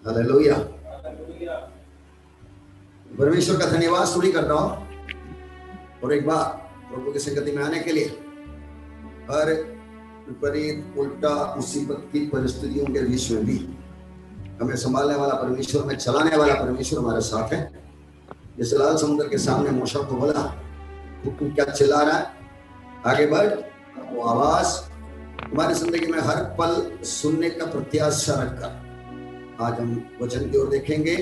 Hallelujah. परमेश्वर का धन्यवाद शुरू करता हूं। और एक बार प्रभु की संगति में आने के लिए हर विपरीत उल्टा मुसीबत की परिस्थितियों के बीच में भी हमें संभालने वाला परमेश्वर, में चलाने वाला परमेश्वर हमारे साथ है। जैसे लाल समुद्र के सामने मूसा को बोला, तू क्या चिल्ला रहा है, आगे बढ़। वो आवाज हमारी जिंदगी में हर पल सुनने का प्रत्याशा रखकर आज हम वचन की ओर देखेंगे।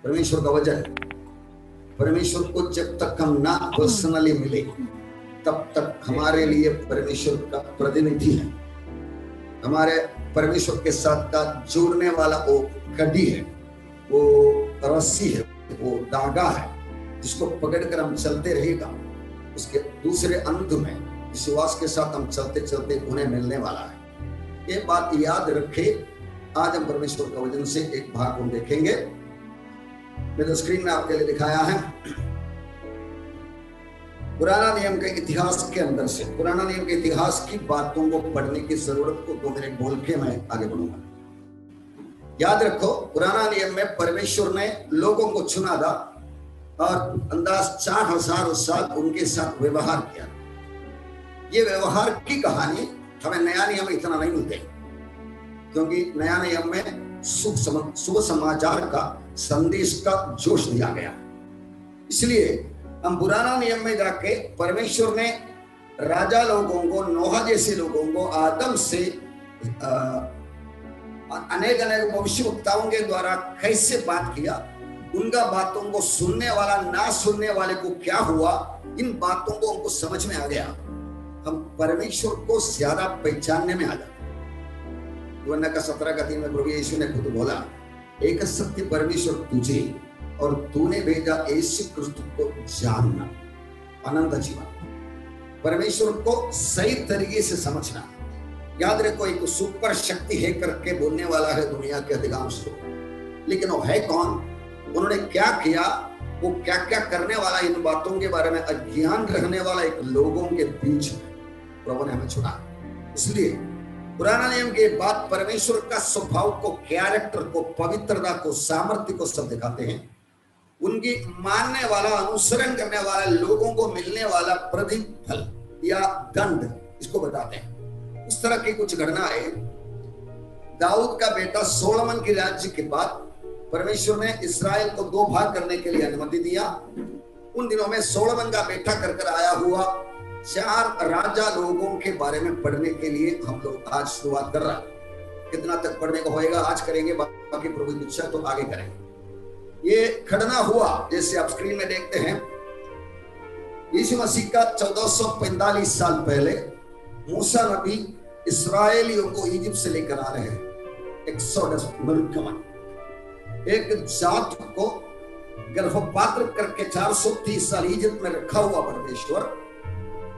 परमेश्वर का वचन, परमेश्वर को जब तक हम ना पर्सनली मिले तब तक हमारे लिए परमेश्वर का प्रतिनिधि है, हमारे परमेश्वर के साथ का जोड़ने वाला वो कड़ी है, वो रस्सी है, वो धागा है जिसको पकड़कर हम चलते रहेगा। उसके दूसरे अंत में विश्वास के साथ हम चलते चलते उन्हें मिलने वाला है। ये बात याद रखे। आज हम परमेश्वर का वचन से एक भाग हम देखेंगे। मैंने स्क्रीन में आपके लिए दिखाया है। पुराना नियम के इतिहास के अंदर से, पुराना नियम के इतिहास की बातों को पढ़ने की जरूरत को 2 मिनट बोल के मैं आगे बढ़ूंगा। याद रखो, पुराना नियम में परमेश्वर ने लोगों को चुना था और अंदाज 4000 साल उनके साथ व्यवहार किया। ये व्यवहार की कहानी हमें नया नियम में इतना नहीं मिलते, क्योंकि नया नियम में शुभ समाचार का संदेश का जोश दिया गया। इसलिए हम पुराना नियम में जाके परमेश्वर ने राजा लोगों को, नोहा जैसे लोगों को, आदम से अनेक अनेक भविष्यवक्ताओं के द्वारा कैसे बात किया, उनका बातों को सुनने वाला ना सुनने वाले को क्या हुआ, इन बातों को हमको समझ में आ गया। हम परमेश्वर को ज्यादा पहचानने में आ जाते। यूहन्ना का 17 में प्रभु यीशु ने खुद बोला, एक सत्य परमेश्वर तुझे और तूने भेजा यीशु क्रिस्त को जानना, अनंत जीवन। परमेश्वर को सही तरीके से समझना। याद रखो, एक सुपर शक्ति है करके बोलने वाला है दुनिया के अधिकांश लोग, लेकिन वो है कौन, उन्होंने क्या किया, वो क्या क्या करने वाला, इन बातों के बारे में अज्ञान रखने वाला एक लोगों के बीच में प्रभु ने हमें चुना। इसलिए पुराना नियम के बाद परमेश्वर का स्वभाव को, कैरेक्टर को, पवित्रता को, सामर्थ्य को सब दिखाते हैं। उनकी मानने वाला, अनुसरण करने वाला लोगों को मिलने वाला प्रतिफल या दंड, इसको बताते हैं। उस तरह की कुछ घटना है। दाऊद का बेटा सोलोमन के राज्य के बाद परमेश्वर ने इस्राएल को 2 भाग करने के लिए अनुमति दिया। उन दिनों में सोलोमन का बेटा कर आया हुआ 4 राजा लोगों के बारे में पढ़ने के लिए हम लोग आज शुरुआत कर रहा है। कितना तक पढ़ने को होएगा आज करेंगे, बाकी प्रभु की इच्छा तो आगे करेंगे। ये घटना हुआ जैसे आप स्क्रीन में देखते हैं। यीशु मसीह का 1445 साल पहले मूसा नबी इस्राएलियों को इजिप्ट से लेकर आ रहे हैं। एक्सोडस, निर्गमन। एक जात को गर्भपात्र करके 430 साल इजिप्ट में रखा हुआ परमेश्वर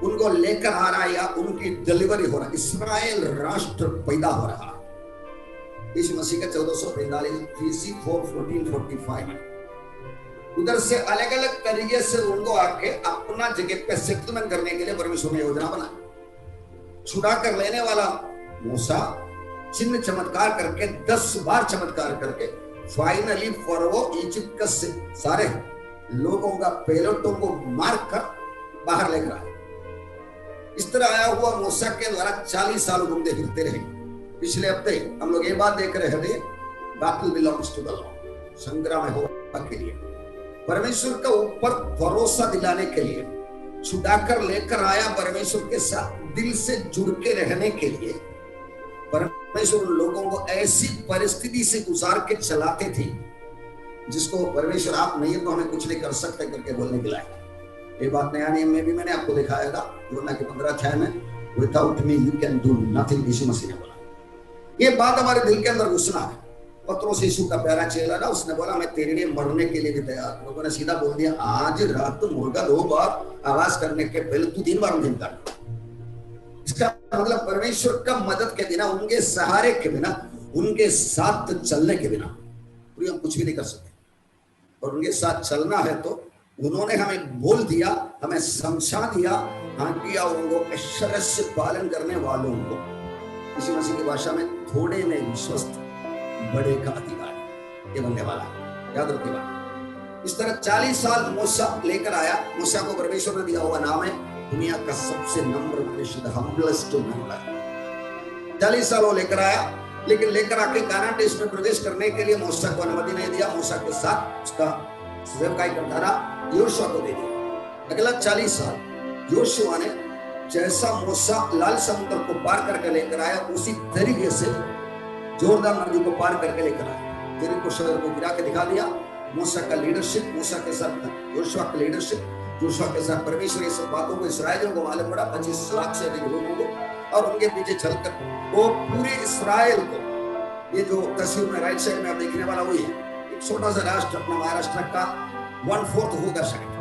उनको लेकर आ रहा है, या उनकी डिलीवरी हो रहा है। इस्राएल राष्ट्र पैदा हो रहा है। यीशु मसीह का 1445 BC 1445 में उधर से अलग अलग तरीके से उनको आके अपना जगह पे सेटलमेंट करने के लिए परमेश्वर ने योजना बनाई। छुड़ा कर लेने वाला मूसा चिन्ह चमत्कार करके 10 बार चमत्कार करके फाइनली फरो इजिप्ट का सारे लोगों का पैलोटों को मार कर बाहर लेकर आए। इस तरह आया हुआ मूसा के द्वारा 40 साल घूमते फिरते रहे। पिछले हफ्ते हम लोग ये बात देख रहे थे, battle belongs to the lord, संग्राम है के लिए, परमेश्वर का ऊपर भरोसा दिलाने के लिए, छुड़ाकर लेकर आया परमेश्वर के साथ दिल से जुड़ के रहने के लिए। परमेश्वर उन लोगों को ऐसी परिस्थिति से गुजार के चलाते थे जिसको परमेश्वर आप नहीं तो हमें कुछ नहीं कर सकते करके बोलने के लायक। ये बात नया नियम में भी मैंने आपको दिखाया था, यूहन्ना के 15 अध्याय में, without me you can do nothing, यीशु मसीह ने बोला। ये बात हमारे दिल के अंदर घुसना है। पत्रोस यीशु का प्यारा चेला ना, उसने बोला मैं तेरे लिए मरने के लिए भी तैयार। लोगों ने सीधा बोल दिया, आज रात तो मुर्गा 2 बार आवाज करने के पहले तू 3 बार दिन करना। इसका मतलब परमेश्वर का मदद के बिना, उनके सहारे के बिना, उनके साथ चलने के बिना हम कुछ भी नहीं कर सकते। और उनके साथ चलना है तो उन्होंने हमें बोल दिया, हमें समझा दिया, आज्ञाओं को अक्षर से पालन करने वालों को, इसी मसीह की भाषा में, थोड़े में विश्वस्त बड़े का अधिकारी। ये बनने वाला है, याद रखिएगा। इस तरह 40 साल मूसा लेकर आया। मूसा को परमेश्वर ने दिया हुआ नाम है दुनिया का सबसे नम्र मनुष्य, द हम्बलेस्ट मैन। 40 साल वो लेकर आया, लेकिन लेकर आके कानान देश में प्रवेश करने के लिए मूसा को अनुमति नहीं दिया। मूसा के साथ उसका सेवकाई करता रहा, योशुआ को दे दिया। अगला 40 साल योशुआ ने जैसा मूसा लाल समुद्र को पार करके लेकर आया, उसी तरीके से जोरदान नदी को पार करके लेकर आया। यरीको शहर को गिरा के दिखा दिया। मूसा का लीडरशिप, मूसा के साथ योशुआ का लीडरशिप, योशुआ के साथ परमेश्वर ये सब बातों को इसराइलियों को मालूम पड़ा, 25 लाख से अधिक लोगों को, और उनके पीछे चलकर वो पूरे इसराइल को, ये जो तस्वीर में राइट साइड में आप देखने वाला वही है, एक छोटा सा राष्ट्र अपना महाराष्ट्र का 1/4 होगा शायद,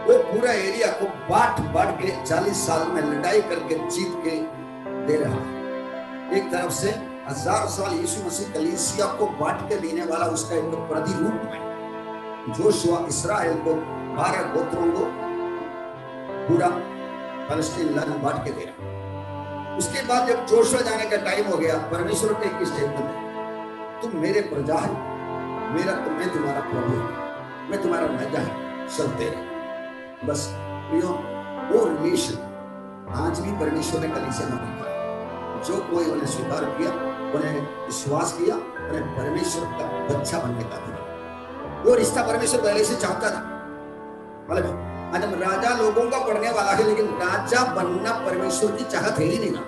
वो पूरा एरिया को बांट बांट के 40 साल में लड़ाई करके जीत के दे रहा है। एक तरफ से 1000 साल यीशु मसीह कलीसिया को बांट के देने वाला उसका एक प्रतिरूप है। जोशुआ इसराइल को 12 गोत्रों को पूरा फलस्तीन लैंड बांट के दे रहा। उसके बाद जब जोशुआ जाने का टाइम हो गया, परमेश्वर का एक स्टेटमेंट है, तुम मेरे प्रजा है, मैं तुम्हारा प्रभु हूं, मैं तुम्हारा राजा है, चलते रहे। बस वो रिलेशन आज भी परमेश्वर ने कलीसिया में रखा है। जो कोई उन्हें स्वीकार किया, उन्हें विश्वास किया, उन्हें परमेश्वर का बच्चा बनने का दिया। वो रिश्ता परमेश्वर पहले से चाहता था। मतलब आज हम राजा लोगों का पढ़ने वाला है, लेकिन राजा बनना परमेश्वर की चाहत है ही नहीं ना।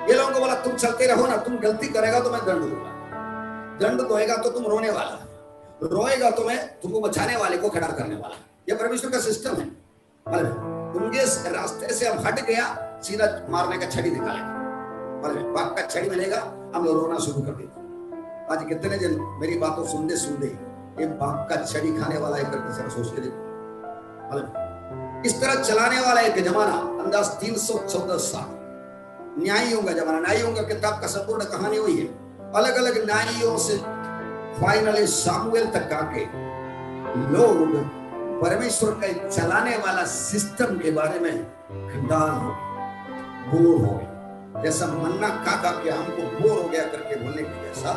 ये लोगों को बोला तुम चलते रहो ना, तुम गलती करेगा तो मैं दंड दूंगा, दंड दोएगा तो तुम रोने वाला, रोएगा तो मैं तुमको बचाने वाले को खड़ा करने वाला। ये परमेश्वर का सिस्टम है। उनके रास्ते से हम हट गया, सीधा मारने का छड़ी निकालेगा, पाप का छड़ी मिलेगा, हम लोग रोना शुरू कर देते। आज कितने जन मेरी बातों सुनते सुनते ये बाप का छड़ी खाने वाला है करके सर सोच के देखो। इस तरह चलाने वाला एक जमाना, अंदाज 314 साल न्यायियों का जमाना। न्यायियों का किताब का संपूर्ण कहानी हुई है। अलग अलग न्यायियों से फाइनली सामुएल तक आके लोग परमेश्वर का चलाने वाला सिस्टम के बारे में खंडान हो गए, बोर हो गए। जैसा मन्ना खा खा के हमको बोर हो गया करके बोलने की जैसा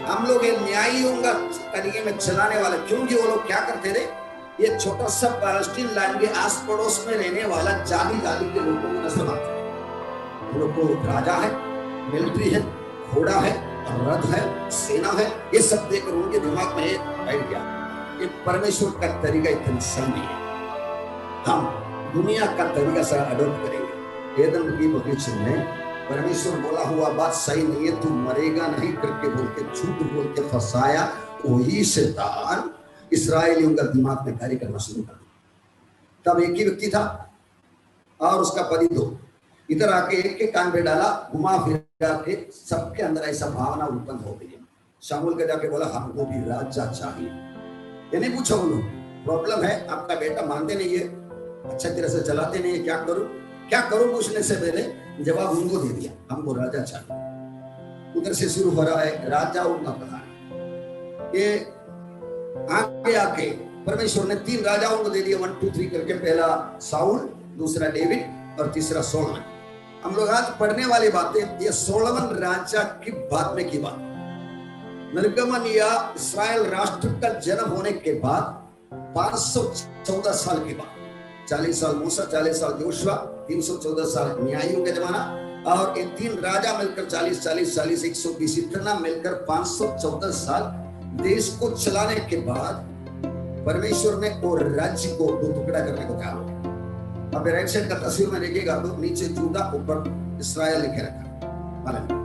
हम लोग ये न्यायियों का तरीके में चलाने वाला, क्योंकि वो लोग क्या करते थे, ये छोटा सा पैलेस्टीन लैंड के आस पड़ोस में रहने वाला जाति के लोगों को नस्ल मानते हैं। लोग को राजा है, मिलिट्री है, घोड़ा है, रथ है, सेना है, ये सब देखकर उनके दिमाग में बैठ गया ये परमेश्वर का तरीका इतना सही नहीं है, हम दुनिया का तरीका से अडॉप्ट करेंगे। एदन की बगीचे में परमेश्वर बोला हुआ बात सही नहीं है, तू मरेगा नहीं करके बोल के झूठ बोल के फंसाया, वही शैतान इस्राएलियों का दिमाग में कार्य करना शुरू कर दिया। तब एक ही व्यक्ति था और उसका पति दो, इधर आके एक के कान पे डाला, घुमा फिरा के सबके अंदर ऐसा भावना उत्पन्न हो गई। शामुल के जाके बोला हमको भी राजा चाहिए। ये नहीं पूछा वो लोग, प्रॉब्लम है आपका बेटा मानते नहीं है, अच्छा तरह से चलाते नहीं है, क्या करूं पूछने से पहले जवाब उनको दे दिया, हमको राजा चाहिए। उधर से शुरू हो रहा है राजा उनका प्रधान। ये आगे आके परमेश्वर ने 3 राजाओं को दे दिया, 1 2 3 करके। पहला साउल, दूसरा डेविड और तीसरा सोलोमन। हम लोग आज पढ़ने वाली बातें ये सोलोमन राजा की बात में की बात। निर्गमन या इस्राएल राष्ट्र का जन्म होने के बाद 514 साल के बाद, 40 साल मूसा, 40 साल योशुआ, 314 साल न्यायियों का जमाना, और ये 3 राजा मिलकर 40 40 40 120 इतना मिलकर 514 साल देश को चलाने के बाद परमेश्वर ने वो राज्य को 2 टुकड़ा करने को कहा। अब राइट साइड का तस्वीर में देखिएगा तो नीचे जूदा, ऊपर इस्राएल लिखे रखा।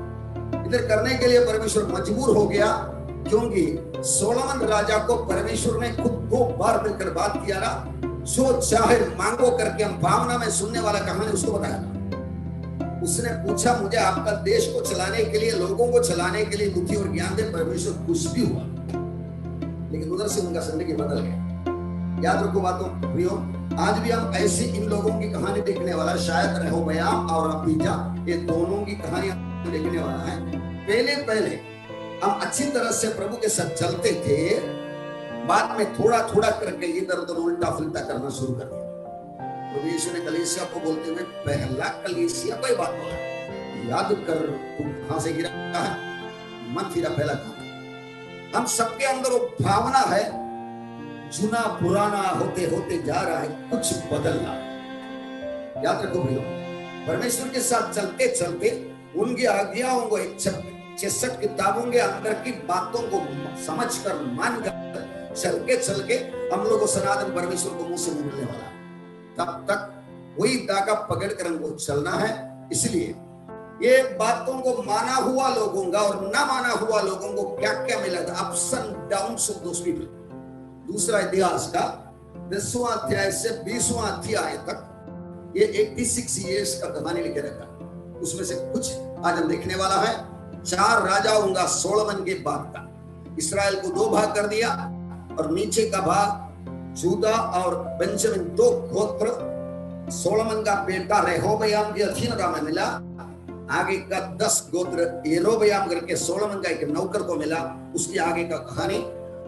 इधर करने के लिए परमेश्वर मजबूर हो गया, क्योंकि सोलोमन राजा को परमेश्वर ने खुद 2 बार मिलकर बात किया ना, जो चाहे मांगो करके हम भावना में सुनने वाला कहानी उसको बताया। उसने पूछा मुझे आपका देश को चलाने के लिए, लोगों को चलाने के लिए बुद्धि और ज्ञान दे। परमेश्वर खुश भी हुआ, लेकिन उधर से उनका जिंदगी बदल गया। याद रखो बातों प्रियो, आज भी हम ऐसी इन लोगों की कहानी देखने वाला, शायद रेहोबोयाम और अबीजा, ये दोनों की कहानी देखने वाला है। पहले हम अच्छी तरह से प्रभु के साथ चलते थे, बाद में थोड़ा थोड़ा करके इधर उधर उल्टा फुल्टा करना शुरू कर दिया। प्रभु यीशु ने कलीसिया को बोलते हुए पहला कलीसिया कोई बात बोला, याद कर तू कहां से गिरा है, मन फिरा पहला कहां। हम सबके अंदर वो भावना है, जुना पुराना होते होते जा रहा है, कुछ बदलना। याद रखो भैया, परमेश्वर के साथ चलते चलते उनकी आज्ञाओं को 66 किताबों के अंदर की बातों को समझकर मानकर चल के हम लोग को सनातन परमेश्वर को मुंह से मिलने वाला, तब तक वही धागा पकड़कर हमको चलना है। इसलिए ये बातों को माना हुआ लोगों का और ना माना हुआ लोगों को क्या क्या मिला था, ups and downs of those people. दूसरा इतिहास का 10वां अध्याय से 20वां अध्याय तक ये 86 इयर्स का कहानी लिखे रखा, उसमें से कुछ आज हम देखने वाला है। 4 राजाओं का सोलोमन के बाद का, इस्राएल को 2 भाग कर दिया और नीचे का भाग यूदा और बेंजामिन 2 गोत्र सोलोमन का बेटा रेहोबयाम के अधीनता में मिला। आगे का 10 गोत्र यरोबयाम करके सोलोमन का एक नौकर को मिला, उसकी आगे का कहानी।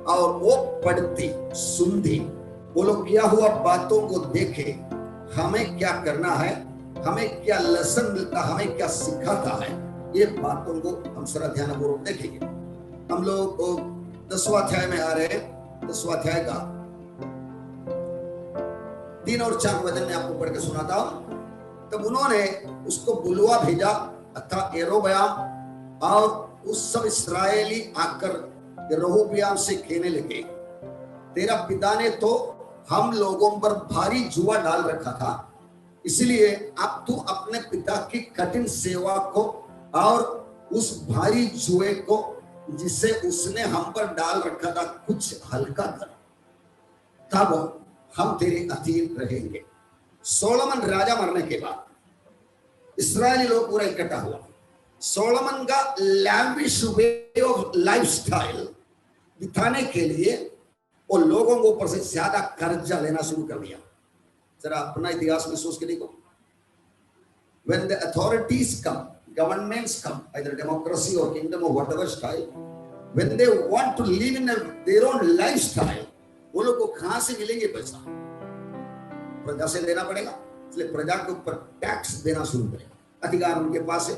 और वो पढ़ती सुनती, वो लोग किया हुआ बातों को देखे, हमें क्या करना है, हमें क्या लेसन मिलता, हमें क्या सिखाता है, ये बातों को हम सारा ध्यानपूर्वक देखेंगे। हम लोग 10वां अध्याय में आ रहे हैं। 10वां अध्याय का 3 और 4 वचन में आपको पढ़ के सुनाता हूं। तब उन्होंने उसको बुलवा भेजा अर्थात यरोबयाम, और उस सब इस्राएली आकर यरोबयाम से कहने लगे, तेरा पिता ने तो हम लोगों पर भारी जुआ डाल रखा था, इसलिए अब तू अपने पिता की कठिन सेवा को और उस भारी जुए को जिसे उसने हम पर डाल रखा था कुछ हल्का कर, तब हम तेरे अधीन रहेंगे। सोलोमन राजा मरने के बाद इस्राएली लोग पूरा इकट्ठा हुआ। सोलोमन का लैविश वे ऑफ लाइफस्टाइल दिखाने के लिए वो लोगों को ऊपर से ज्यादा कर्जा लेना शुरू कर दिया। जरा अपना इतिहास में सोच के देखो, when the authorities come, governments come, either democracy or kingdom or whatever style, when they want to live in their own lifestyle, वो लोग को कहां से मिलेंगे पैसा? प्रजा से देना पड़ेगा, इसलिए प्रजा के ऊपर टैक्स देना शुरू करेगा। अधिकार उनके पास है,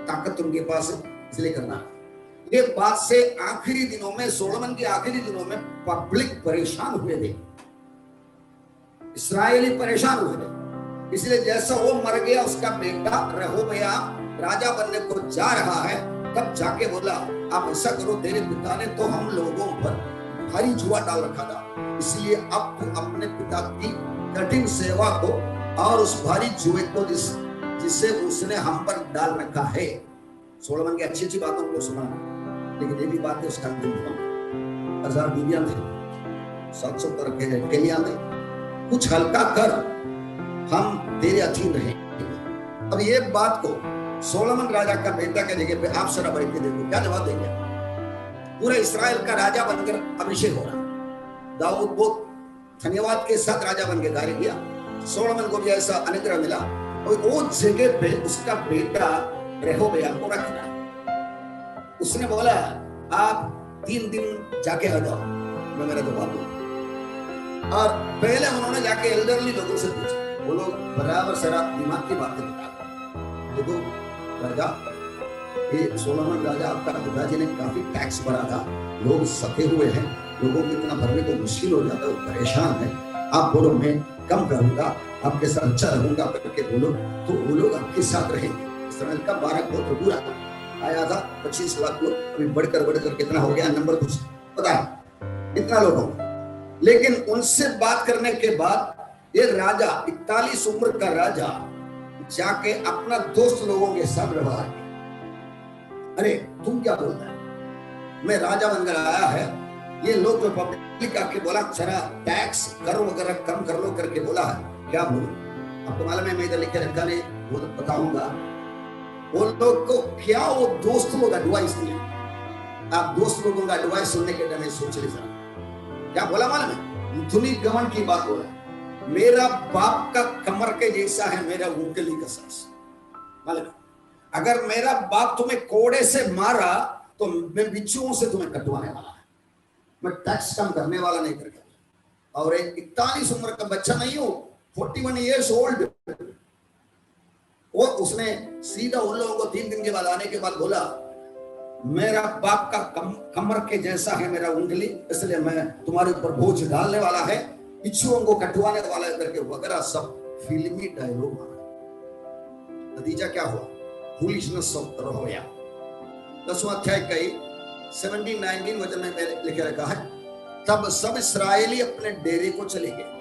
ताकत उनके पास है, इसलिए करना है। ये बात से आखिरी दिनों में, सोलोमन के आखिरी दिनों में पब्लिक परेशान हुए थे, इस्राएली परेशान हुए थे। इसलिए जैसा वो मर गया, उसका बेटा रेहोबयाम राजा बनने को जा रहा है, तब जाके बोला, आप ऐसा करो, तेरे पिता ने तो हम लोगों पर भारी जुआ डाल रखा था, इसलिए अब तू अपने पिता की कठिन सेवा को और उस भारी जुए को जिसे उसने हम पर डाल रखा है। सोलोमन की अच्छी अच्छी बातों को सुना, लेकिन ये भी बात है, उसका 1000 बीवियां थे, 700 तरह के केलियां थे, कुछ हल्का कर, हम तेरे अधीन रहेंगे। अब ये बात को सोलोमन राजा का बेटा के जगह पे आप सरा बैठ के देखो, क्या जवाब देंगे? पूरे इस्राएल का राजा बनकर अभिषेक हो रहा। दाऊद बहुत धन्यवाद के साथ राजा बन के कार्य किया, सोलोमन को भी ऐसा अनुग्रह मिला, और वो जगह पे उसका बेटा रेहोबयाम को रखना। उसने बोला, आप 3 दिन जाके आ जाओ, मैं मेरा जवाब दूंगा। और पहले उन्होंने जाके एल्डरली लोगों से पूछा, वो लोग बराबर सारा दिमाग की बातें बता, देखो राजा, ये सोलोमन राजा आपका पिताजी ने काफी टैक्स भरा था, लोग सते हुए हैं, लोगों को इतना भरने को मुश्किल हो जाता है, वो परेशान है, आप बोलो मैं कम करूंगा, आपके साथ अच्छा रहूंगा करके बोलो, तो वो लोग आपके साथ रहेंगे। इस्राएल का 12 गोत्र पूरा आया था, 25 लाख लोग, अभी बढ़कर कितना हो गया, नंबर कुछ पता है, इतना लोग हो। लेकिन उनसे बात करने के बाद ये राजा 41 उम्र का राजा जाके अपना दोस्त लोगों के साथ व्यवहार किया। अरे तुम क्या बोलता है, मैं राजा बनकर आया है, ये लोग जो पब्लिक आके बोला जरा टैक्स करो वगैरह कम कर लो करके बोला है, क्या बोलूं? आपको मालूम है, मैं इधर लिखे रखा नहीं, वो तो बताऊंगा। वो लोग को क्या वो दोस्त लोग एडवाइस दिया, आप दोस्त लोगों का एडवाइस सुनने के लिए सोच लीजिए क्या बोला मालूम है? धुनी गमन की बात बोला, मेरा बाप का कमर के जैसा है मेरा उंगली का साइज। मालूम है, अगर मेरा बाप तुम्हें कोड़े से मारा तो मैं बिच्छुओं से तुम्हें कटवाने वाला है, मैं टैक्स कम करने वाला नहीं करके। और एक 41 उम्र का बच्चा नहीं हो, 41 years old, वो उसने सीधा उन लोगों को 3 दिन के बाद आने के बाद बोला, मेरा बाप का कमर के जैसा है मेरा उंगली, इसलिए मैं तुम्हारे ऊपर बोझ डालने वाला है, इच्छुओं को कटवाने वाला है करके वगैरह सब फिल्मी डायलॉग मारा। नतीजा क्या हुआ? Foolishness of रहोया। 10वां अध्याय का 17-19 वचन में मैंने लिखे रखा है, तब सब इस्राएली अपने डेरे को चले गए।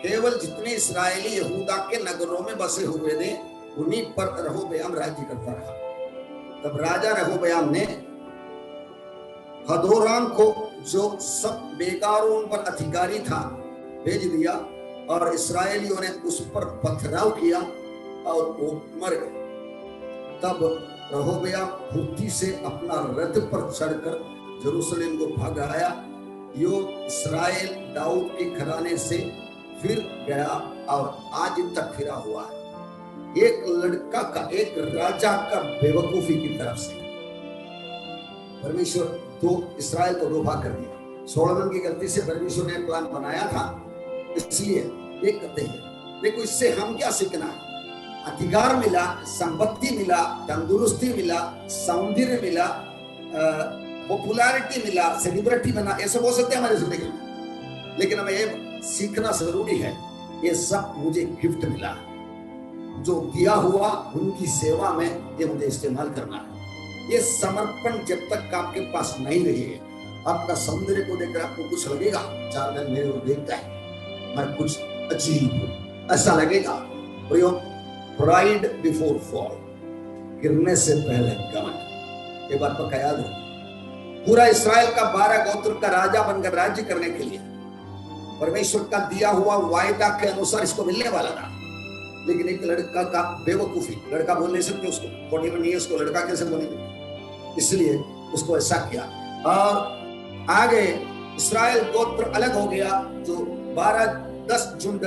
केवल जितने इस्राएली यहूदा के नगरों में बसे हुए थे उन्हीं पर रहोबयाम राज्य करता रहा। तब राजा रहोबयाम ने हदोराम को, जो सब बेगारों पर अधिकारी था, भेज दिया और इस्राएलियों ने उस पर पथराव किया और वो मर गए। तब रहोबयाम फुर्ती से अपना रथ पर चढ़कर यरूशलेम को भाग आया। यो इस्राएल दाऊद के घराने से फिर गया और आज तक फिरा हुआ है, एक लड़का का, एक राजा का बेवकूफी की तरफ से। परमेश्वर तो इस्राएल को दो भाग कर दिया। सोलोमन की गलती से परमेश्वर ने प्लान बनाया था, इसलिए ये कहते हैं देखो इससे हम क्या सीखना है? अधिकार मिला, संपत्ति मिला, तंदुरुस्ती मिला, सौंदर्य मिला, पॉपुलैरिटी मिला, सेलिब्रिटी बना, ये सब हो सकते हैं हमारी जिंदगी में, लेकिन हमें ये सीखना जरूरी है ये सब मुझे गिफ्ट मिला, जो दिया हुआ उनकी सेवा में ये मुझे इस्तेमाल करना है। ये समर्पण जब तक आपके पास नहीं रही है, आपका सौंदर्य को देखकर आपको कुछ लगेगा, 4 दिन मेरे को देखता है मैं कुछ अजीब हूं, ऐसा लगेगा। प्राइड बिफोर फॉल, गिरने से पहले घमंड। ये बात पक्का याद रखो। पूरा इस्राएल का 12 गोत्र का राजा बनकर राज्य करने के लिए परमेश्वर का दिया हुआ वायदा के अनुसार इसको मिलने वाला था, लेकिन एक लड़का का बेवकूफी, लड़का बोल नहीं सकते उसको, 41 ईयर्स को लड़का कैसे बोलेंगे, इसलिए उसको ऐसा किया। और आगे इस्राएल गोत्र अलग हो गया, जो 12-10 झुंड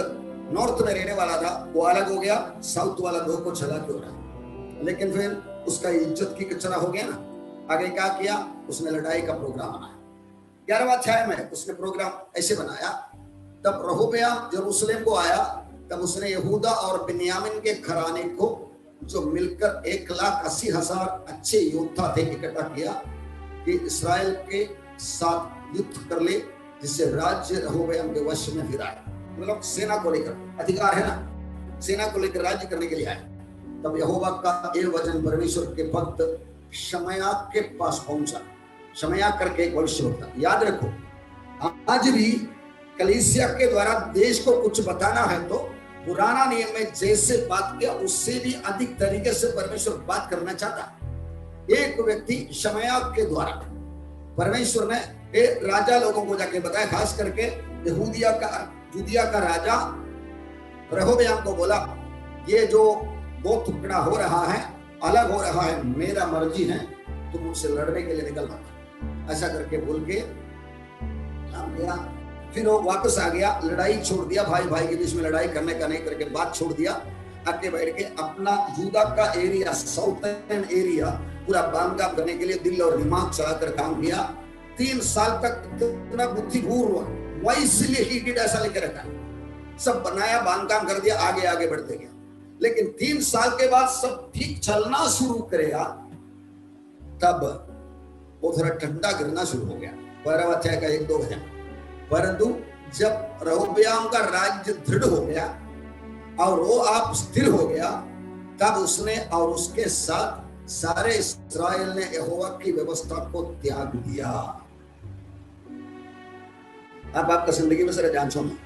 नॉर्थ में रहने वाला था वो अलग हो गया, साउथ वाला 2 को चला क्यों रहा, लेकिन फिर उसका इज्जत की कचरा हो गया ना। आगे क्या किया, उसने लड़ाई का प्रोग्राम बनाया। 11वां अध्याय में उसने प्रोग्राम ऐसे बनाया, तब रहोबयाम यरूशलेम को आया, तब उसने यहूदा और बिन्यामीन के घराने को, जो मिलकर 1,80,000 अच्छे योद्धा थे, इकट्ठा किया कि इस्राएल के साथ युद्ध कर ले, जिससे राज्य रहोबयाम के वश में फिर आया। मतलब सेना को लेकर, अधिकार है ना, सेना को लेकर राज्य करने के लिए आया। तब यहोवा का ये वचन परमेश्वर के भक्त शमया के पास पहुंचा। शमया करके एक भविष्यवक्ता, याद रखो आज भी कलीसिया के द्वारा देश को कुछ बताना है तो पुराना नियम में जैसे बात किया उससे भी अधिक तरीके से परमेश्वर बात करना चाहता। एक व्यक्ति शमया के द्वारा परमेश्वर ने राजा लोगों को जाके बताया, खास करके जुदिया का राजा रहोबयाम को बोला, ये जो 2 टुकड़ा हो रहा है, अलग हो रहा है, मेरा मर्जी है, तुम मुझसे लड़ने के लिए निकल मत, ऐसा करके बोल के गया। फिर वो वापस आ गया, लड़ाई छोड़ दिया, भाई भाई के बीच में लड़ाई करने का नहीं करके बात छोड़ दिया, आके बैठ के अपना यूदा का एरिया, साउथर्न एरिया पूरा बांधकाम करने के लिए दिल और दिमाग चलाकर काम किया। 3 साल तक इतना बुद्धिपूर्व हुआ, इसलिए ही डिड ऐसा लेकर रखा, सब बनाया, बांधकाम कर दिया, आगे आगे बढ़ते गया। लेकिन 3 साल के बाद सब ठीक चलना शुरू करेगा, तब वो थोड़ा ठंडा गिरना शुरू हो गया। 12वां अध्याय का 1-2 वचन। परंतु जब रहोबयाम का राज्य दृढ़ हो गया और वो आप स्थिर हो गया, तब उसने और उसके साथ सारे इस्राएल ने यहोवा की व्यवस्था को त्याग दिया। अब आपका जिंदगी में सारे जांचों में,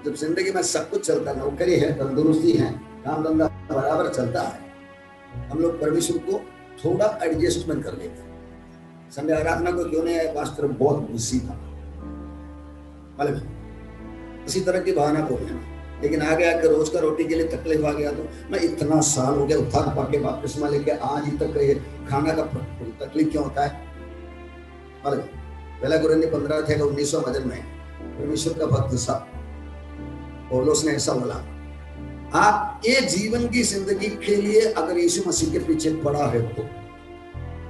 जब जिंदगी में सब कुछ चलता, नौकरी है, तंदुरुस्ती है, काम धंधा बराबर चलता है, हम लोग परमेश्वर को थोड़ा एडजस्टमेंट कर लेते हैं। संडे आराधना को क्यों नहीं आया पास्टर, बहुत बिजी था, इसी तरह की बहाना बोल लेना। लेकिन आगे आकर रोज का रोटी के लिए तकलीफ आ गया, तो मैं इतना साल हो गया उठा पाके बपतिस्मा लेके आज ही तक खाना का तकलीफ क्यों होता है। पहला कुरिन्थियों 15-19 वचन में परमेश्वर का भक्त साहब पौलुस ने ऐसा बोला, आप ये जीवन की जिंदगी के लिए अगर यीशु मसीह के पीछे पड़ा है तो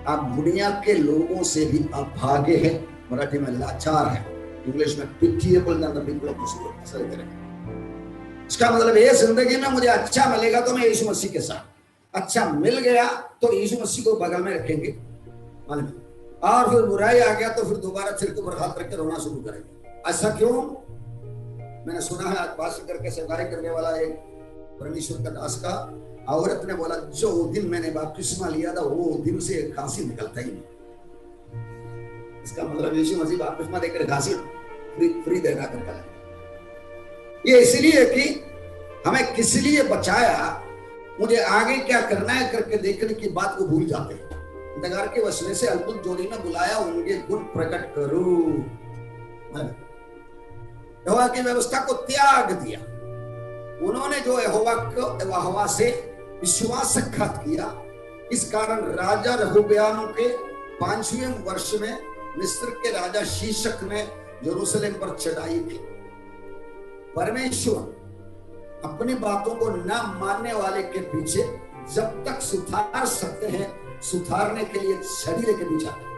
आप दुनिया के लोगों से भी आप भागे हैं, मराठी में लाचार है, इंग्लिश में pitiable than the people of this world, ऐसा लिख रहे हैं। इसका मतलब ये जिंदगी में मुझे अच्छा मिलेगा तो मैं यीशु मसीह के साथ, अच्छा मिल गया तो यीशु मसीह को बगल में रखेंगे मालूम है? और फिर बुराई आ गया तो फिर दोबारा सिर को ऊपर हाथ रख के रोना शुरू करेंगे। ऐसा क्यों? मैंने सुना है आज बात करके सेवाई करने वाला एक परमेश्वर का दास का औरत ने बोला, जो दिन मैंने बपतिस्मा लिया था वो दिन से खांसी निकलता ही नहीं। इसका मतलब यीशु मसीह बपतिस्मा देकर खांसी फ्री देगा करके। ये इसलिए कि हमें किस लिए बचाया, मुझे आगे क्या करना है करके देखने की बात को भूल जाते हैं। दगार के वसने से अद्भुत जोड़ी ने बुलाया, उनके गुण प्रकट करो। यहोवा की व्यवस्था को त्याग दिया उन्होंने, जो यहोवा से विश्वासघात किया। इस कारण राजा रहोबयाम के 5वें वर्ष में मिस्र के राजा शीशक ने यरूशलेम पर चढ़ाई की। परमेश्वर अपनी बातों को न मानने वाले के पीछे जब तक सुधार सकते हैं, सुधारने के लिए छड़ी लेके पीछे आते हैं।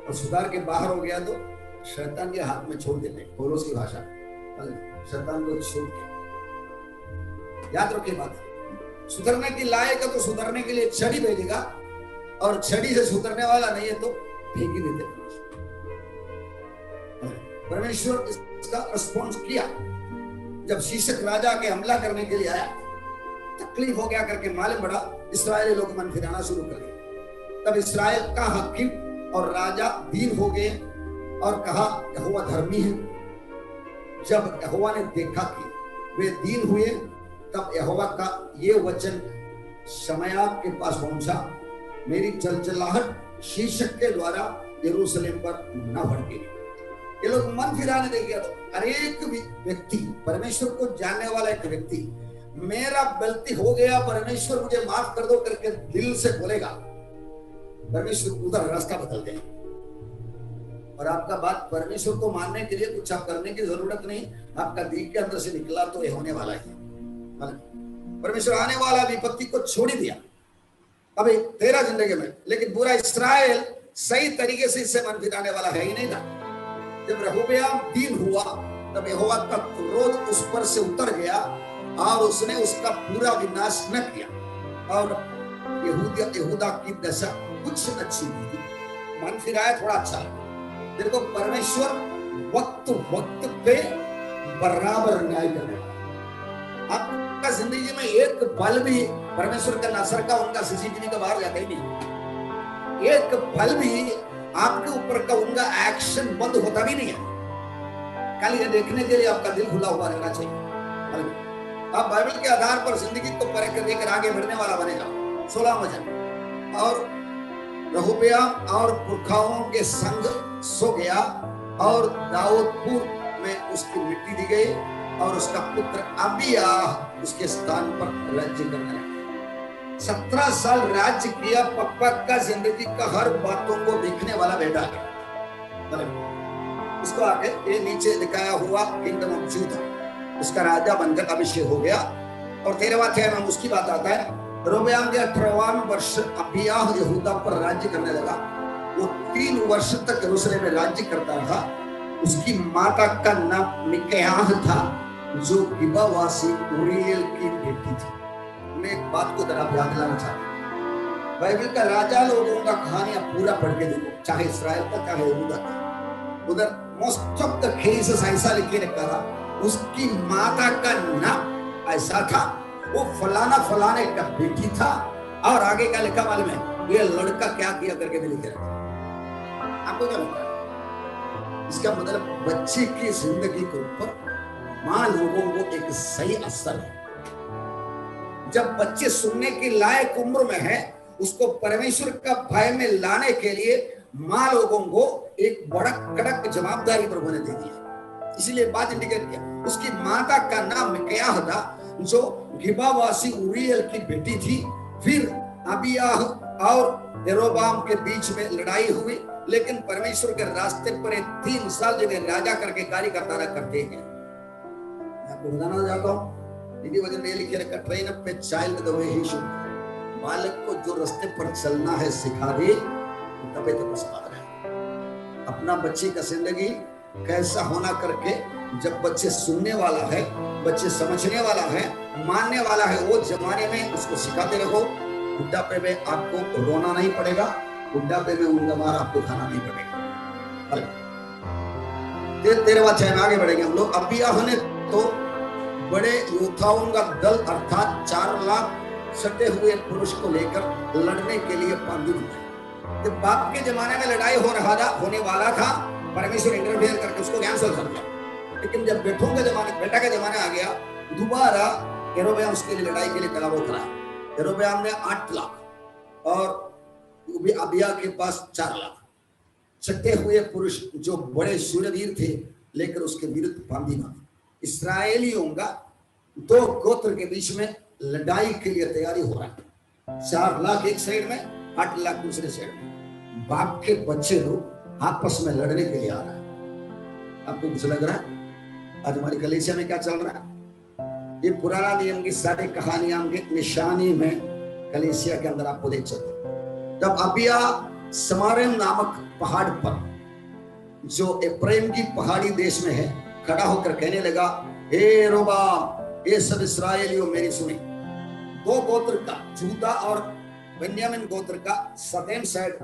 और सुधार के बाहर हो गया तो शैतान के हाथ में छोड़ देते हैं। पौलुस की भाषा, शैतान को छोड़ के। याद रखिए बात, सुधरने की लायक है तो सुधरने के लिए छड़ी भेजेगा, और छड़ी से सुधरने वाला नहीं है तो फेंक ही देते। परमेश्वर इसका रिस्पॉन्स किया। जब शीशक राजा के हमला करने के लिए आया, तकलीफ हो गया करके मालूम पड़ा, इस्राएली लोग मन फिराना शुरू कर दिया। तब इस्राएल का हाकिम और राजा दीन हो गए और कहा यहोवा धर्मी है। जब यहोवा ने देखा कि वे दीन हुए, तब यहोवा का ये वचन शमयाह के पास पहुंचा, मेरी चलचलाहट शीशक के द्वारा यरूशलेम पर न भड़के। ये लोग मन फिराने दे गया। तो हर एक व्यक्ति, परमेश्वर को जानने वाला एक व्यक्ति, मेरा गलती हो गया परमेश्वर मुझे माफ कर दो करके दिल से बोलेगा, परमेश्वर उधर रास्ता बदल दे। और आपका बात परमेश्वर को मानने के लिए कुछ आप करने की जरूरत नहीं, आपका दिल के अंदर से निकला तो ये होने वाला है। परमेश्वर आने वाला विपत्ति को छोड़ ही दिया अभी तेरा जिंदगी में, लेकिन पूरा इस्राएल सही तरीके से इससे मन फिराने वाला है ही नहीं था। जब रहोबयाम दीन हुआ, तब यहोवा का क्रोध उस पर से उतर गया और उसने उसका पूरा विनाश न किया, और यहूदा की दशा कुछ अच्छी नहीं थी। मन फिराया थोड़ा अच्छा है। देखो, परमेश्वर वक्त वक्त पे बराबर न्याय करने वाला। आपका जिंदगी में एक पल भी परमेश्वर का नजर का, उनका सीसीटीवी का बाहर जाता ही नहीं। एक पल भी आपके ऊपर का उनका एक्शन बंद होता भी नहीं है। कल ये देखने के लिए आपका दिल खुला हुआ रहना चाहिए। आप बाइबल के आधार पर जिंदगी को परख कर लेकर आगे बढ़ने वाला बनेगा। 16 वचन, और रहोबयाम और पुरखाओं के संग सो गया, और दाऊदपुर में उसकी मिट्टी दी गई, और उसका पुत्र अबिय्याह उसके स्थान पर राज्य करने लगा। 17 साल राज्य किया। पप्पा का जिंदगी का हर बातों को देखने वाला बेटा है। इसको आगे ये नीचे दिखाया हुआ किंगडम ऑफ जूदा, उसका राजा बनकर अभिषेक हो गया। और 13वां अध्याय में उसकी बात आता है। रोबयाम के 18वां वर्ष अबिय्याह यहूदा पर राज्य करने लगा। वो 3 वर्ष तक यरूशलेम में राज्य करता रहा। उसकी माता का नाम मिकायाह था, जो गिबावासी उरियल की बेटी थी। मैं एक बात को जरा याद दिलाना चाहता हूं, बाइबल का राजा लोगों का कहानियां पूरा पढ़ के देखो, चाहे इस्राएल का चाहे यहूदा का, उधर मोस्ट ऑफ द केसेस ऐसा लिखे रखा था, उसकी माता का नाम ऐसा था, वो फलाना फलाने का बेटी था, और आगे का लिखा मालूम है, ये लड़का क्या किया करके भी लिखे रखा। आपको क्या लगता है? इसका मतलब बच्चे की जिंदगी के ऊपर मां लोगों को एक सही असर है। जब बच्चे सुनने की लायक उम्र में है, उसको परमेश्वर का भय में लाने के लिए मां लोगों को एक बड़ा कड़क जवाबदारी प्रभु ने दे दिया। इसीलिए बात इंडिकेट किया, उसकी माता का नाम मिकायाह था, जो गिबावासी उरियल की बेटी थी। फिर अबिय्याह और यरोबाम के बीच में लड़ाई हुई, लेकिन परमेश्वर के रास्ते पर 3 साल जगह राजा करके कार्य करते हैं। मैं आपको बताना चाहता हूँ, इसी वजह में लिखे रखा, train up a child the way he should. बालक को जो रास्ते पर चलना है सिखा दे, तबे तो बस बात है। अपना बच्चे का जिंदगी कैसा होना करके, जब बच्चे सुनने वाला है, बच्चे समझने वाला है, मानने वाला है, वो जमाने में उसको सिखाते रहो। बुढ़ापे में आपको रोना नहीं पड़ेगा, बुढ़ापे में उनका मार आपको खाना नहीं पड़ेगा। 13वां अध्याय में आगे बढ़ेंगे हम लोग। अबिय्याह ने तो बड़े योद्धाओं का दल अर्थात 4 लाख सटे हुए पुरुष को लेकर लड़ने के लिए पांडु बनाए। जब बाप के जमाने में लड़ाई होने वाला था, परमेश्वर इंटरफेयर करके उसको कैंसिल कर दिया। लेकिन जब बेटा का जमाना आ गया, दोबारा यरोबयाम उसके लिए लड़ाई के लिए तैयार होता है। यरोबयाम ने 8 लाख और अबिय्याह के पास 4 लाख छटे हुए पुरुष जो बड़े शूरवीर थे, लेकर उसके विरुद्ध पांदी बांधी। इस्राएलियों का 2 गोत्र के बीच में लड़ाई के लिए तैयारी हो रहा है। 4 लाख एक साइड में, 8 लाख दूसरे साइड में। बाप के बच्चे लोग आपस में लड़ने के लिए आ रहा है। आपको कुछ लग रहा है आज हमारी कलीसिया में क्या चल रहा है? ये पुराना नियम की सारी कहानियां के निशानी में कलीसिया के अंदर आपको देख सकते। तब अबिय्याह समारेम नामक पहाड़ पर, जो एफ्राइम की पहाड़ी देश में है, खड़ा होकर कहने लगा, हे यरोबाम, ये सब इस्राएलियों मेरी सुनी। 2 गोत्र का, जूदा और बेन्यामीन गोत्र का सदेम साइड,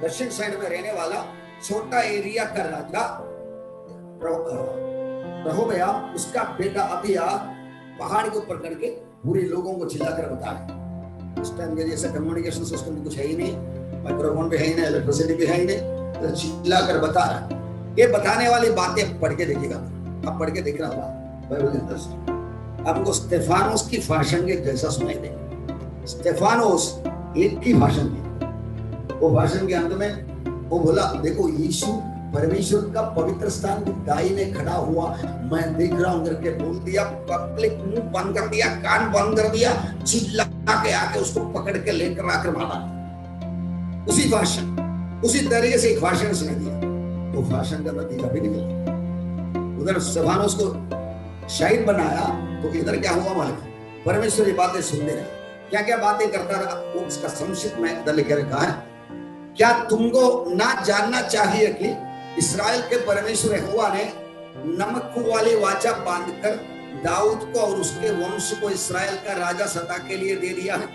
दक्षिण साइड में रहने वाला छोटा एरिया का राजा रहोबयाम, उसका बेटा अबिय्याह पहाड़ के ऊपर करके पूरे लोगों को चिल्लाकर बता रहे। इस टाइम के जैसे कम्युनिकेशन सिस्टम भी कुछ है ही नहीं, माइक्रोफोन भी है ही नहीं, इलेक्ट्रिसिटी भी है ही नहीं, तो चिल्लाकर बता रहा है। ये बताने वाली बातें पढ़ के देखिएगा, अब पढ़ के देख रहा हूँ बाइबल के अंदर से, आपको स्टेफानोस की भाषण के जैसा सुनाई देगा। स्टेफानोस एक की भाषण की, वो भाषण के अंत में वो बोला, देखो यीशु परमेश्वर का पवित्र स्थान की दाई में खड़ा हुआ, मैं देख रहा हूं करके बोल दिया। पब्लिक मुंह बंद कर दिया, कान बंद कर दिया, चिल्ला के आके उसको पकड़ के लेकर आकर मारा। उसी भाषण, उसी तरीके से एक भाषण सुना दिया, वो भाषण का नतीजा भी निकला। उधर स्तेफानोस को शहीद बनाया, तो इधर क्या हुआ मालूम? परमेश्वर ये बातें सुनने रहे, क्या क्या बातें करता रहा, वो उसका संक्षिप्त में इधर लिख रखा है। क्या तुमको ना जानना चाहिए कि इस्राएल के परमेश्वर यहोवा ने नमक वाली वाचा बांधकर दाऊद को और उसके वंश को इस्राएल का राजा सता के लिए दे दिया है।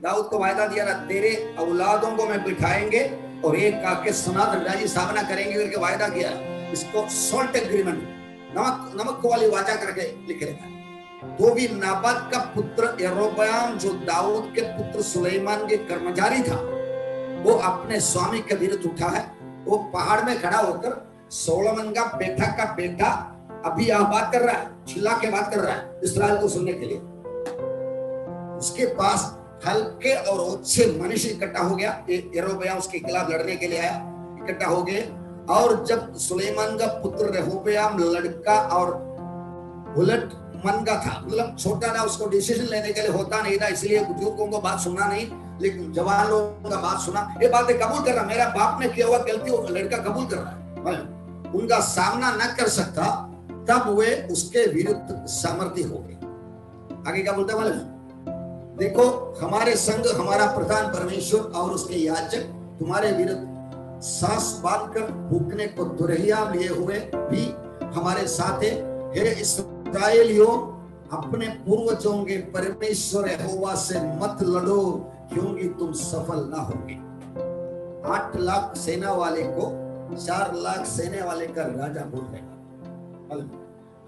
दाऊद को वायदा दिया ना, तेरे औलादों को मैं बिठाएंगे और एक आके सनातन राज्य स्थापना करेंगे करके वायदा किया। इसको सॉल्ट एग्रीमेंट, नमक वाली वाचा करके लिखे रखा है। तो भी नाबाद का पुत्र यरोबयाम, जो दाऊद के पुत्र सुलेमान के कर्मचारी था, वो अपने स्वामी के विरुद्ध उठा है। वो पहाड़ में खड़ा होकर सोलोमन का बेटा अबिय्याह बात कर रहा है, चिल्ला के बात कर रहा है इस्राएल को सुनने के लिए। उसके पास हल्के और अच्छे मनुष्य इकट्ठा हो गया। यरोबयाम उसके खिलाफ लड़ने के लिए आया, इकट्ठा हो गए। और जब सुलेमान का पुत्र रेहोबयाम लड़का और उलट मन का था, मतलब छोटा था, उसको डिसीजन लेने के लिए होता नहीं था, इसलिए बुजुर्गों को बात सुनना नहीं, लेकिन जवान लोगों का बात सुना। ये बातें कबूल कर रहा, मेरा बाप ने किया हुआ गलती वो लड़का कबूल कर रहा है। उनका सामना न कर सकता, तब वे उसके विरुद्ध सामर्थ्य हो गए। आगे क्या बोलता है? देखो, हमारे संग हमारा प्रधान परमेश्वर और उसके याजक तुम्हारे विरुद्ध सांस बांधकर भूखने को दुरहिया लिए हुए भी हमारे साथ है। हे इस्राएलियों, अपने पूर्वजों के परमेश्वर यहोवा से मत लड़ो, क्योंकि तुम सफल ना होगे। 8 लाख सेना वाले को 4 लाख सेना वाले का राजा बोल देगा।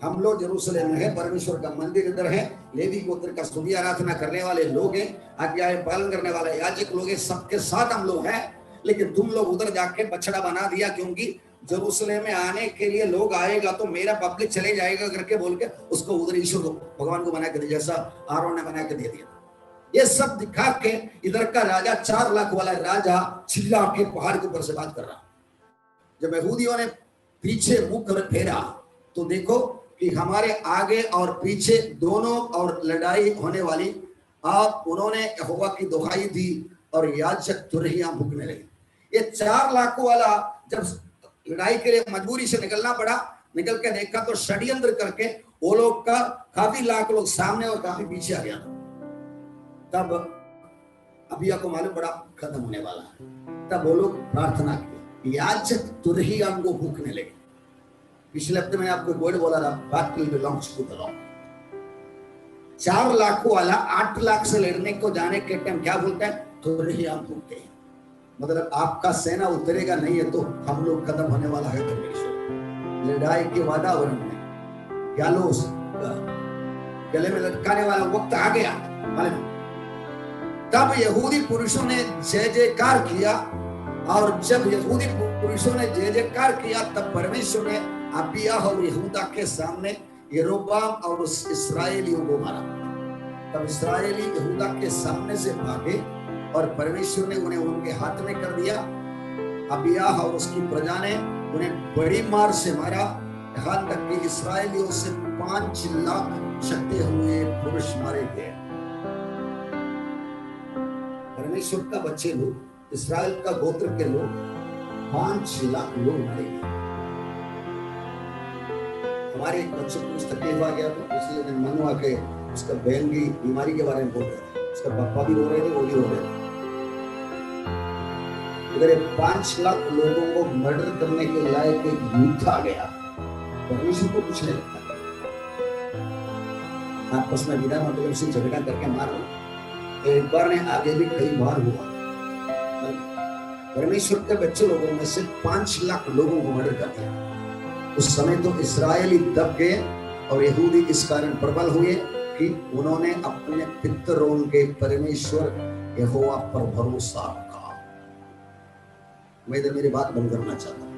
हम लोग यरूशलेम में है, परमेश्वर का मंदिर इधर है, लेवी गोत्र का स्तुति आराधना करने वाले लोग हैं, आज्ञाएं पालन करने वाले याजक लोग हैं, सबके साथ हम लोग हैं। लेकिन तुम लोग उधर जाके बछड़ा बना दिया, क्योंकि यरूशलेम में आने के लिए लोग आएगा तो मेरा पब्लिक चले जाएगा करके बोल के उसको उधर ईश्वर को, भगवान को बना के दिया, जैसा आरोन ने बना के दे दिया। ये सब दिखा के इधर का राजा, 4 लाख वाला राजा चिल्ला के पहाड़ के ऊपर से बात कर रहा। जब यहूदियों ने पीछे मुख फेरा तो देखो कि हमारे आगे और पीछे दोनों और लड़ाई होने वाली। अब उन्होंने यहोवा की दुहाई दी और याजक तुरहियां भूखने लगे। ये 4 लाख वाला जब लड़ाई के लिए मजबूरी से निकलना पड़ा, निकल के देखा तो षड्यंत्र करके वो लोग का काफी लाख लोग सामने और काफी पीछे आ गया। तब अबिय्याह को मालूम पड़ा खत्म होने वाला है। तब वो लोग प्रार्थना की, याजक तुरहियान को भूखने लगे। पिछले हफ्ते मैंने आपको वर्ड बोला था, battle belongs to the lord. 4 lakh वाला 8 लाख से लड़ने को जाने के टाइम क्या बोलता है? तुरहियान भूखते हैं। मतलब आपका सेना उतरेगा नहीं है तो हम लोग खत्म होने वाला है। परमेश्वर लड़ाई के वातावरण में गैलोस गले में लटकाने वाला वक्त आ गया। तब यहूदी पुरुषों ने जय जयकार किया, और जब यहूदी पुरुषों ने जय जयकार किया तब परमेश्वर ने अबिय्याह और यहूदा के सामने यरोबाम और उस इस्राएलियों को मारा। तब इस्राएली यहूदा के सामने से भागे और परमेश्वर ने उन्हें उनके हाथ में कर दिया। अबिय्याह और उसकी प्रजा ने उन्हें बड़ी मार से मारा, यहाँ तक कि इस्राएलियों से 5 लाख छटे हुए पुरुष मारे गए। परमेश्वर का बच्चे लोग, इस्राएल का गोत्र के लोग, 5 लाख लोग मारे गए। हमारे एक बच्चे को तकलीफ आ गया था, इसलिए मैं मनुआ के उसका बहन की बीमारी के बारे में बोल रहे थे। उसका पापा भी रो रहे थे, वो भी रो रहे थे। अगर 5 लाख लोगों को मर्डर करने के लायक एक युद्ध आ गया, परमेश्वर को कुछ नहीं लगता। आपस में बिना मतलब से झगड़ा करके मारो, एक बार ने आगे भी कई बार हुआ। परमेश्वर के बच्चे लोगों में से 5 लाख लोगों को मर्डर कर दिया। उस समय तो इस्राएली दब गए और यहूदी इस कारण प्रबल हुए कि उन्होंने अपने पितरों के परमेश्वर यहोवा पर भरोसा रखा। मैं तो मेरी बात बंद करना चाहता हूं,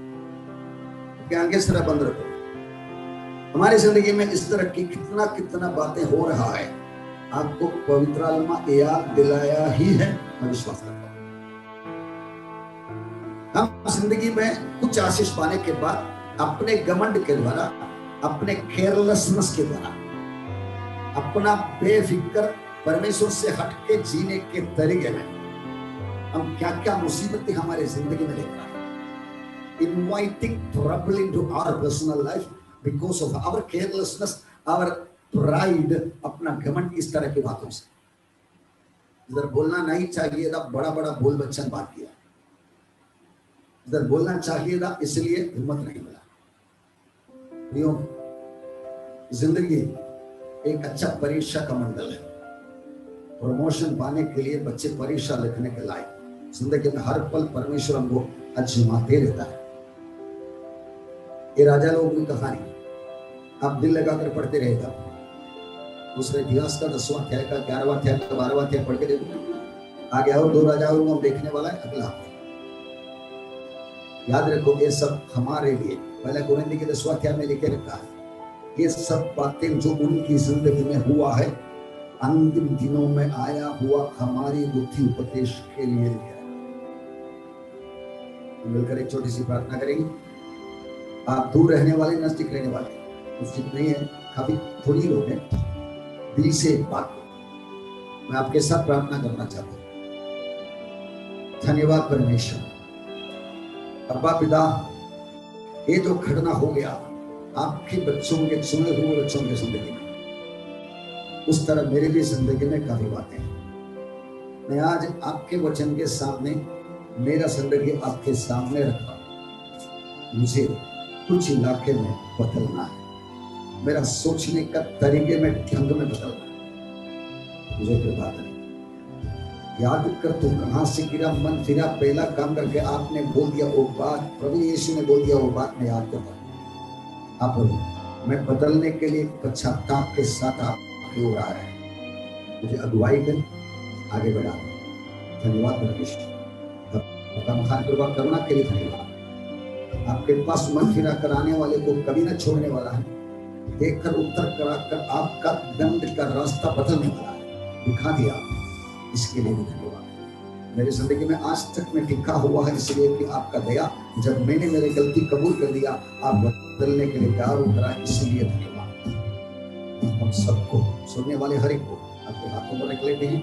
क्या आगे इस तरह बंद रखो। हमारी जिंदगी में इस तरह की कितना कितना बातें हो रहा है, आपको पवित्र आत्मा याद दिलाया ही है। मैं विश्वास करता हूं हम जिंदगी में कुछ आशीष पाने के बाद अपने घमंड के द्वारा, अपने केयरलेसनेस के द्वारा, अपना बेफिक्र परमेश्वर से हटके जीने के तरीके में हम क्या क्या मुसीबतें हमारे जिंदगी में लेकर आए। Inviting trouble into our personal life because of our carelessness, our pride, अपना घमंड, इस तरह की बातों से। इधर बोलना नहीं चाहिए था, बड़ा बड़ा बोल बच्चन बात किया। इधर बोलना चाहिए था, इसलिए हिम्मत नहीं मिला। जिंदगी एक अच्छा परीक्षा का मंडल है। प्रमोशन पाने के लिए बच्चे परीक्षा लिखने के लायक। जिंदगी में हर पल परमेश्वर हमको आजमाते रहता है। ये राजा लोगों की कहानी आप दिल लगाकर पढ़ते रहेगा। दूसरे इतिहास का 10वां अध्याय का 11वां अध्याय का 12वां अध्याय पढ़ के देखो। आगे और 2 राजाओं को देखने वाला है अगला। याद रखो ये सब हमारे लिए पहले कुरिन्थी के 10वां अध्याय में लिखे रखा है। ये सब बातें जो उनकी जिंदगी में हुआ है, अंतिम दिनों में आया हुआ हमारी बुद्धि उपदेश के लिए लिखा है। मिलकर एक छोटी सी प्रार्थना करेंगे। आप दूर रहने वाले, नजदीक रहने वाले, उचित नहीं है, काफी थोड़ी लोग हैं, दिल से एक बात मैं आपके साथ प्रार्थना करना चाहता हूं। धन्यवाद परमेश्वर, अब्बा पिता, ये जो घटना हो गया आपके बच्चों के, चुने हुए बच्चों के जिंदगी में, उस तरह मेरे भी जिंदगी में काफी बातें हैं। मैं आज आपके वचन के सामने मेरा जिंदगी आपके सामने रखा। मुझे कुछ इलाके में बदलना है, मेरा सोचने का तरीके में, ढंग में बदलना है। मुझे कृपा करें। याद कर तू कहां से गिरा, मन फिरा, पहला काम करके आपने बोल दिया वो बात, प्रभु यीशु ने बोल दिया वो बात मैं याद करता हूं। आप प्रभु मैं बदलने के लिए पश्चाताप के साथ आपकी ओर आ रहा है। मुझे अगुवाई कर आगे बढ़ा। धन्यवाद परमेश्वर, आपका महान कृपा करुणा के लिए धन्यवाद। आपके पास मन फिरा कर आने वाले को कभी न छोड़ने वाला है। देखकर उत्तर कराकर आपका दंड का रास्ता बदलने वाला है, दिखा दिया। इसके लिए भी धन्यवाद। मेरी जिंदगी में आज तक मैं टिका हुआ है इसलिए कि आपका दया, जब मैंने मेरी गलती कबूल कर दिया आप बदलने के लिए तैयार उतरा, इसलिए धन्यवाद। हम सबको, सुनने वाले हर एक को आपके हाथों में रख लेते हैं।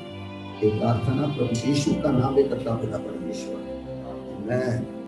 ये प्रार्थना प्रभु यीशु का नाम लेकर पिता परमेश्वर, आमीन।